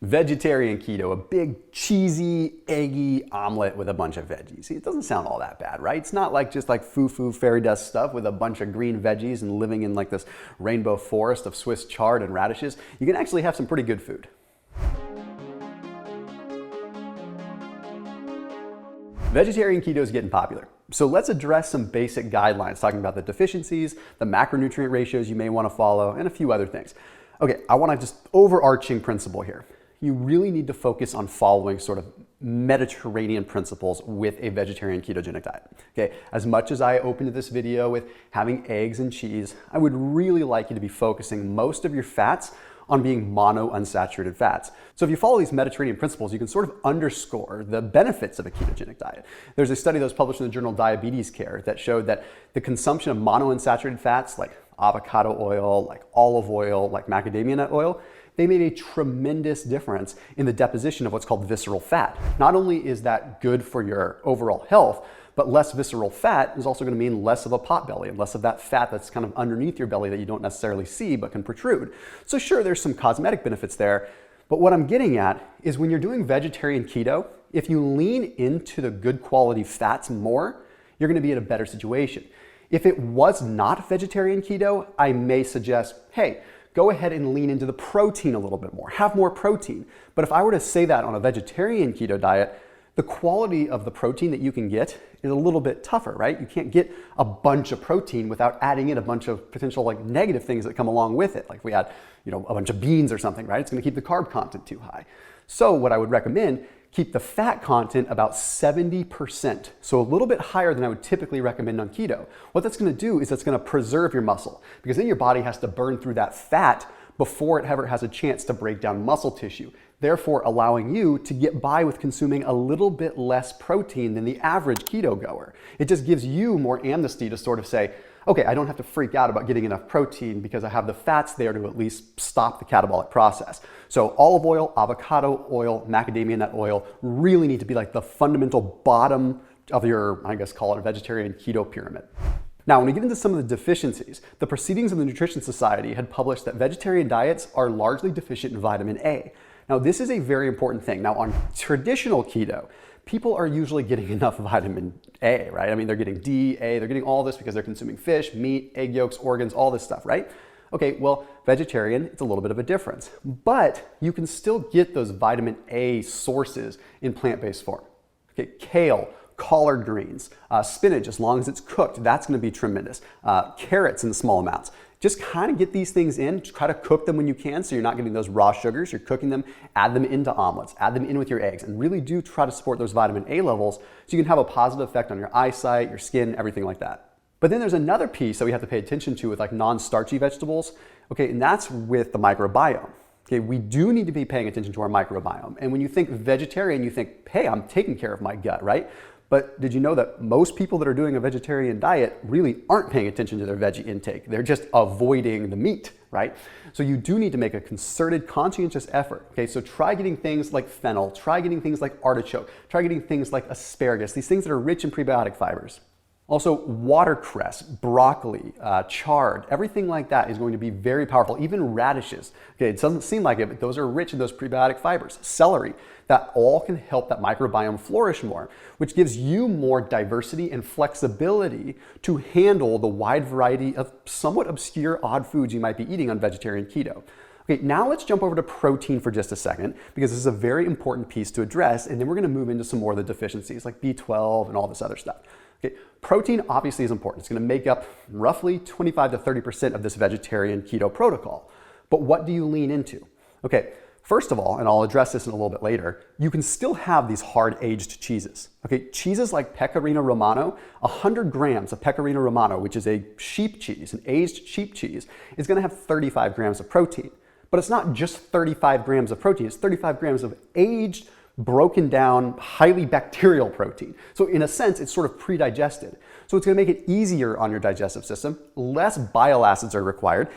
Vegetarian keto, a big cheesy, eggy omelet with a bunch of veggies. See, it doesn't sound all that bad, right? It's not like just like foo-foo fairy dust stuff with a bunch of green veggies and living in like this rainbow forest of Swiss chard and radishes. You can actually have some pretty good food. Vegetarian keto is getting popular. So let's address some basic guidelines talking about the deficiencies, the macronutrient ratios you may want to follow, and a few other things. Okay, I want to just overarching principle here. You really need to focus on following sort of Mediterranean principles with a vegetarian ketogenic diet. Okay, as much as I opened this video with having eggs and cheese, I would really like you to be focusing most of your fats on being monounsaturated fats. So if you follow these Mediterranean principles, you can sort of underscore the benefits of a ketogenic diet. There's a study that was published in the journal Diabetes Care that showed that the consumption of monounsaturated fats like avocado oil, like olive oil, like macadamia nut oil, they made a tremendous difference in the deposition of what's called visceral fat. Not only is that good for your overall health, but less visceral fat is also going to mean less of a pot belly and less of that fat that's kind of underneath your belly that you don't necessarily see but can protrude. So sure, there's some cosmetic benefits there, but what I'm getting at is when you're doing vegetarian keto, if you lean into the good quality fats more, you're going to be in a better situation. If it was not vegetarian keto, I may suggest, hey, go ahead and lean into the protein a little bit more, have more protein. But if I were to say that on a vegetarian keto diet, the quality of the protein that you can get is a little bit tougher, right? You can't get a bunch of protein without adding in a bunch of potential like negative things that come along with it. Like if we had, a bunch of beans or something, right? It's gonna keep the carb content too high. So what I would recommend, keep the fat content about 70%. So a little bit higher than I would typically recommend on keto. What that's gonna do is it's gonna preserve your muscle because then your body has to burn through that fat before it ever has a chance to break down muscle tissue, therefore allowing you to get by with consuming a little bit less protein than the average keto goer. It just gives you more amnesty to sort of say, okay, I don't have to freak out about getting enough protein because I have the fats there to at least stop the catabolic process. So olive oil, avocado oil, macadamia nut oil really need to be like the fundamental bottom of your, I guess, call it a vegetarian keto pyramid. Now, when we get into some of the deficiencies, the Proceedings of the Nutrition Society had published that vegetarian diets are largely deficient in vitamin A. Now, this is a very important thing. Now, on traditional keto, people are usually getting enough vitamin A, right? I mean, they're getting D, A, they're getting all this because they're consuming fish, meat, egg yolks, organs, all this stuff, right? Okay, well, vegetarian, it's a little bit of a difference, but you can still get those vitamin A sources in plant-based form. Okay, kale, collard greens, spinach, as long as it's cooked, that's gonna be tremendous. Carrots in small amounts. Just kind of get these things in, try to cook them when you can so you're not getting those raw sugars, you're cooking them, add them into omelets, add them in with your eggs, and really do try to support those vitamin A levels so you can have a positive effect on your eyesight, your skin, everything like that. But then there's another piece that we have to pay attention to with like non-starchy vegetables, okay, and that's with the microbiome. Okay, we do need to be paying attention to our microbiome. And when you think vegetarian, you think, hey, I'm taking care of my gut, right? But did you know that most people that are doing a vegetarian diet really aren't paying attention to their veggie intake? They're just avoiding the meat, right? So you do need to make a concerted, conscientious effort. Okay, so try getting things like fennel, try getting things like artichoke, try getting things like asparagus, these things that are rich in prebiotic fibers. Also, watercress, broccoli, chard, everything like that is going to be very powerful. Even radishes. Okay, it doesn't seem like it, but those are rich in those prebiotic fibers. Celery, that all can help that microbiome flourish more, which gives you more diversity and flexibility to handle the wide variety of somewhat obscure, odd foods you might be eating on vegetarian keto. Okay, now let's jump over to protein for just a second, because this is a very important piece to address, and then we're gonna move into some more of the deficiencies like B12 and all this other stuff. Okay, protein obviously is important. It's gonna make up roughly 25 to 30% of this vegetarian keto protocol. But what do you lean into? Okay, first of all, and I'll address this in a little bit later, you can still have these hard-aged cheeses. Okay, cheeses like Pecorino Romano, 100 grams of Pecorino Romano, which is a sheep cheese, an aged sheep cheese, is gonna have 35 grams of protein. But it's not just 35 grams of protein, it's 35 grams of aged, broken down, highly bacterial protein. So in a sense, it's sort of pre-digested. So it's gonna make it easier on your digestive system, less bile acids are required,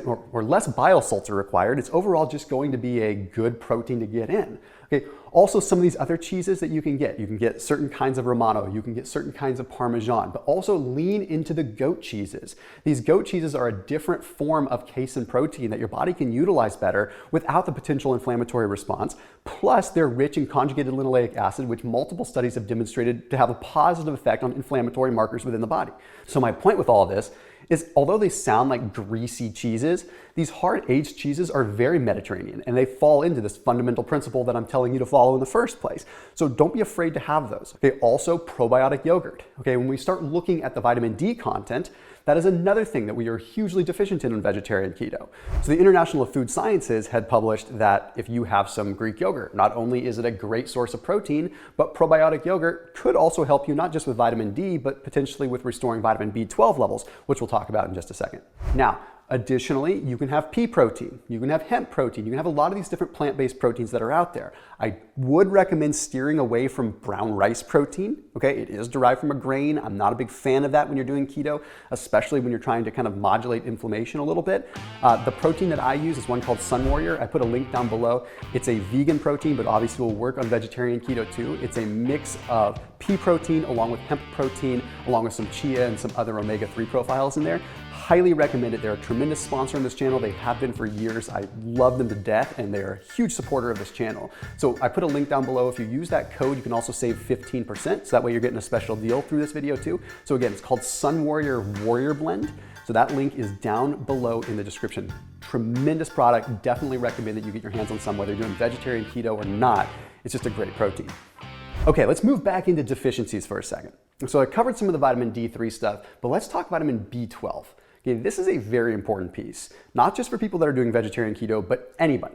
or less bile salts are required. It's overall just going to be a good protein to get in. Okay, also some of these other cheeses that you can get certain kinds of Romano, you can get certain kinds of Parmesan, but also lean into the goat cheeses. These goat cheeses are a different form of casein protein that your body can utilize better without the potential inflammatory response. Plus, they're rich in conjugated linoleic acid, which multiple studies have demonstrated to have a positive effect on inflammatory markers within the body. So my point with all of this is, although they sound like greasy cheeses, these hard aged cheeses are very Mediterranean, and they fall into this fundamental principle that I'm telling you to follow in the first place. So don't be afraid to have those. Okay, also probiotic yogurt. Okay, when we start looking at the vitamin D content, that is another thing that we are hugely deficient in vegetarian keto. So the International Food Sciences had published that if you have some Greek yogurt, not only is it a great source of protein, but probiotic yogurt could also help you not just with vitamin D, but potentially with restoring vitamin B12 levels, which we'll talk about in just a second. Now, additionally, you can have pea protein, you can have hemp protein, you can have a lot of these different plant-based proteins that are out there. I would recommend steering away from brown rice protein. Okay, it is derived from a grain. I'm not a big fan of that when you're doing keto, especially when you're trying to kind of modulate inflammation a little bit. The protein that I use is one called Sun Warrior. I put a link down below. It's a vegan protein, but obviously will work on vegetarian keto too. It's a mix of pea protein along with hemp protein, along with some chia and some other omega-3 profiles in there. Highly recommend it. They're a tremendous sponsor on this channel. They have been for years. I love them to death, and they're a huge supporter of this channel. So I put a link down below. If you use that code, you can also save 15%. So that way you're getting a special deal through this video too. So again, it's called Sun Warrior Warrior Blend. So that link is down below in the description. Tremendous product. Definitely recommend that you get your hands on some, whether you're doing vegetarian, keto, or not. It's just a great protein. Okay, let's move back into deficiencies for a second. So I covered some of the vitamin D3 stuff, but let's talk vitamin B12. Okay, this is a very important piece, not just for people that are doing vegetarian keto, but anybody.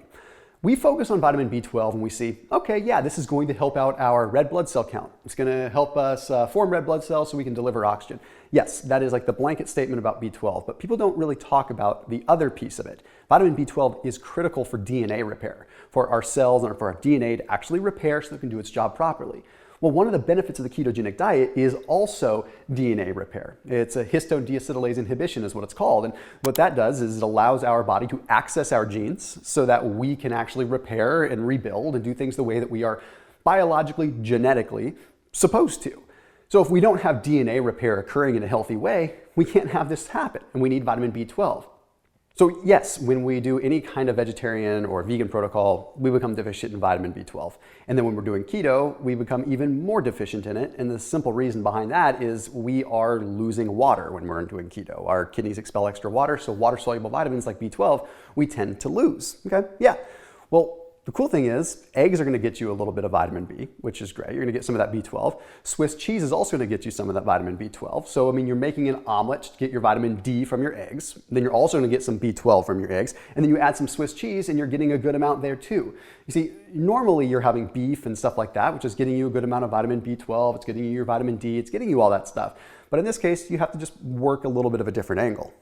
We focus on vitamin B12 and we see, okay, yeah, this is going to help out our red blood cell count. It's going to help us form red blood cells so we can deliver oxygen. Yes, that is like the blanket statement about B12, but people don't really talk about the other piece of it. Vitamin B12 is critical for DNA repair, for our cells and for our DNA to actually repair so that it can do its job properly. Well, one of the benefits of the ketogenic diet is also DNA repair. It's a histone deacetylase inhibition is what it's called. And what that does is it allows our body to access our genes so that we can actually repair and rebuild and do things the way that we are biologically, genetically supposed to. So if we don't have DNA repair occurring in a healthy way, we can't have this happen, and we need vitamin B12. So yes, when we do any kind of vegetarian or vegan protocol, we become deficient in vitamin B12. And then when we're doing keto, we become even more deficient in it. And the simple reason behind that is we are losing water when we're doing keto. Our kidneys expel extra water, so water-soluble vitamins like B12, we tend to lose. Okay, yeah. Well, the cool thing is eggs are going to get you a little bit of vitamin B, which is great. You're going to get some of that B12. Swiss cheese is also going to get you some of that vitamin B12. So, I mean, you're making an omelet to get your vitamin D from your eggs. Then you're also going to get some B12 from your eggs. And then you add some Swiss cheese and you're getting a good amount there too. You see, normally you're having beef and stuff like that, which is getting you a good amount of vitamin B12. It's getting you your vitamin D. It's getting you all that stuff. But in this case, you have to just work a little bit of a different angle.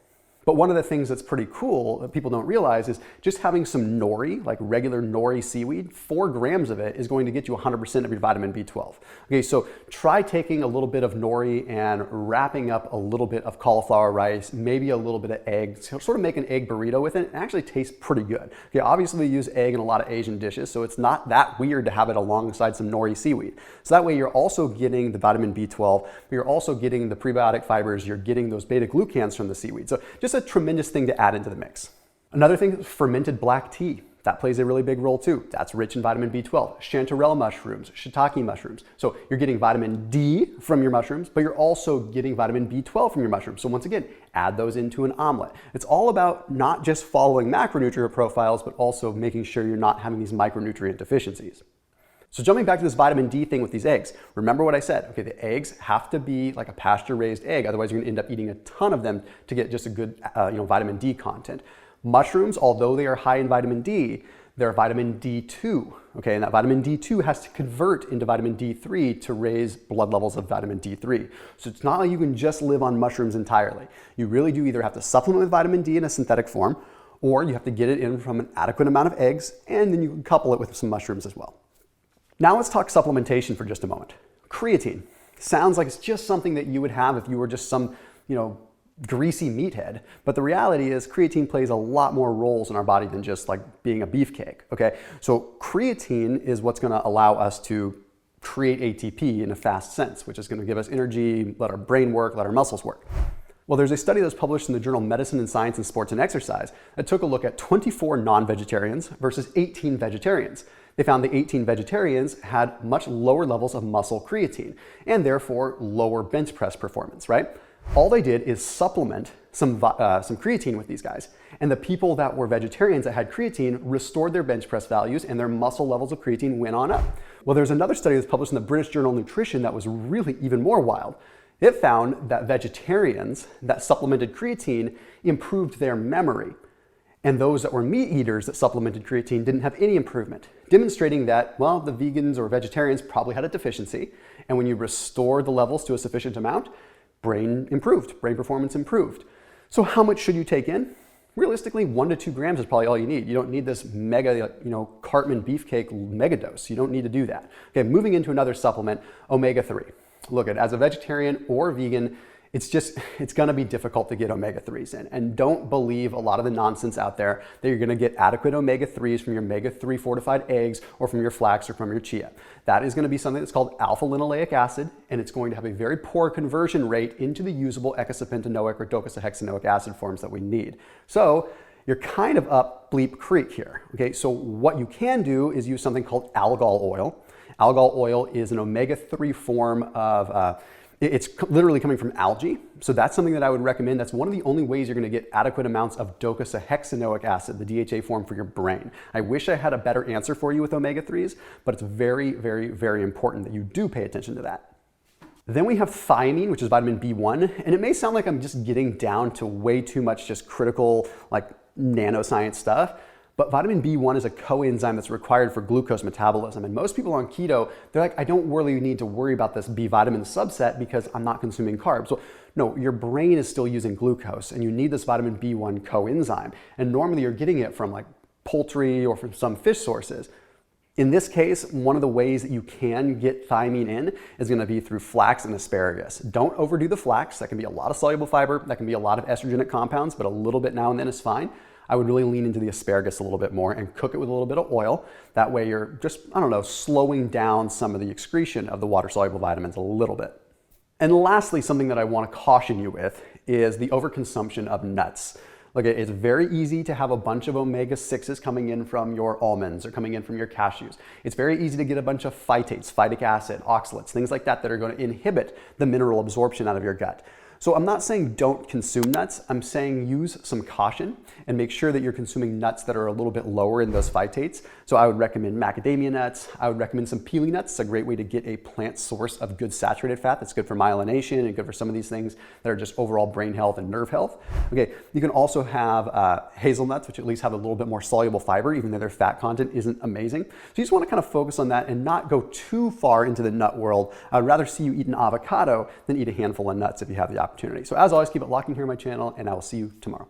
But one of the things that's pretty cool that people don't realize is just having some nori, like regular nori seaweed, 4 grams of it is going to get you 100% of your vitamin B12. Okay, so try taking a little bit of nori and wrapping up a little bit of cauliflower rice, maybe a little bit of egg, sort of make an egg burrito with it. It actually tastes pretty good. Okay, obviously we use egg in a lot of Asian dishes, so it's not that weird to have it alongside some nori seaweed. So that way you're also getting the vitamin B12, but you're also getting the prebiotic fibers, you're getting those beta glucans from the seaweed. So just a tremendous thing to add into the mix. Another thing is fermented black tea. That plays a really big role too. That's rich in vitamin B12. Chanterelle mushrooms, shiitake mushrooms. So you're getting vitamin D from your mushrooms, but you're also getting vitamin B12 from your mushrooms. So once again, add those into an omelet. It's all about not just following macronutrient profiles, but also making sure you're not having these micronutrient deficiencies. So jumping back to this vitamin D thing with these eggs, remember what I said. Okay, the eggs have to be like a pasture-raised egg, otherwise you're gonna end up eating a ton of them to get just a good vitamin D content. Mushrooms, although they are high in vitamin D, they're vitamin D2, okay? And that vitamin D2 has to convert into vitamin D3 to raise blood levels of vitamin D3. So it's not like you can just live on mushrooms entirely. You really do either have to supplement with vitamin D in a synthetic form, or you have to get it in from an adequate amount of eggs, and then you can couple it with some mushrooms as well. Now let's talk supplementation for just a moment. Creatine. Sounds like it's just something that you would have if you were just some, greasy meathead, but the reality is creatine plays a lot more roles in our body than just like being a beefcake, okay? So creatine is what's gonna allow us to create ATP in a fast sense, which is gonna give us energy, let our brain work, let our muscles work. Well, there's a study that was published in the journal Medicine and Science in Sports and Exercise that took a look at 24 non-vegetarians versus 18 vegetarians. They found the 18 vegetarians had much lower levels of muscle creatine and therefore lower bench press performance, right? All they did is supplement some creatine with these guys. And the people that were vegetarians that had creatine restored their bench press values and their muscle levels of creatine went on up. Well, there's another study that's published in the British Journal of Nutrition that was really even more wild. It found that vegetarians that supplemented creatine improved their memory. And those that were meat eaters that supplemented creatine didn't have any improvement, demonstrating that, well, the vegans or vegetarians probably had a deficiency. And when you restore the levels to a sufficient amount, brain improved, brain performance improved. So how much should you take in? Realistically, 1 to 2 grams is probably all you need. You don't need this mega, Cartman beefcake mega dose. You don't need to do that. Okay, moving into another supplement, omega-3. Look, as a vegetarian or vegan, it's gonna be difficult to get omega-3s in. And don't believe a lot of the nonsense out there that you're gonna get adequate omega-3s from your omega-3 fortified eggs or from your flax or from your chia. That is gonna be something that's called alpha-linoleic acid, and it's going to have a very poor conversion rate into the usable eicosapentaenoic or docosahexaenoic acid forms that we need. So you're kind of up bleep creek here, okay? So what you can do is use something called algal oil. Algal oil is an omega-3 form of, it's literally coming from algae. So that's something that I would recommend. That's one of the only ways you're gonna get adequate amounts of docosahexaenoic acid, the DHA form for your brain. I wish I had a better answer for you with omega-3s, but it's very, very, very important that you do pay attention to that. Then we have thiamine, which is vitamin B1. And it may sound like I'm just getting down to way too much just critical, like nanoscience stuff. But vitamin B1 is a coenzyme that's required for glucose metabolism. And most people on keto, they're like, I don't really need to worry about this B vitamin subset because I'm not consuming carbs. So no, your brain is still using glucose and you need this vitamin B1 coenzyme. And normally you're getting it from like poultry or from some fish sources. In this case, one of the ways that you can get thiamine in is gonna be through flax and asparagus. Don't overdo the flax. That can be a lot of soluble fiber. That can be a lot of estrogenic compounds, but a little bit now and then is fine. I would really lean into the asparagus a little bit more and cook it with a little bit of oil. That way you're just, slowing down some of the excretion of the water-soluble vitamins a little bit. And lastly, something that I want to caution you with is the overconsumption of nuts. Look, it's very easy to have a bunch of omega-6s coming in from your almonds or coming in from your cashews. It's very easy to get a bunch of phytates, phytic acid, oxalates, things like that that are going to inhibit the mineral absorption out of your gut. So I'm not saying don't consume nuts, I'm saying use some caution and make sure that you're consuming nuts that are a little bit lower in those phytates. So I would recommend macadamia nuts, I would recommend some peely nuts. It's a great way to get a plant source of good saturated fat that's good for myelination and good for some of these things that are just overall brain health and nerve health. Okay, you can also have hazelnuts, which at least have a little bit more soluble fiber, even though their fat content isn't amazing. So you just want to kind of focus on that and not go too far into the nut world. I'd rather see you eat an avocado than eat a handful of nuts if you have the opportunity. So as always, keep it locked in here on my channel, and I will see you tomorrow.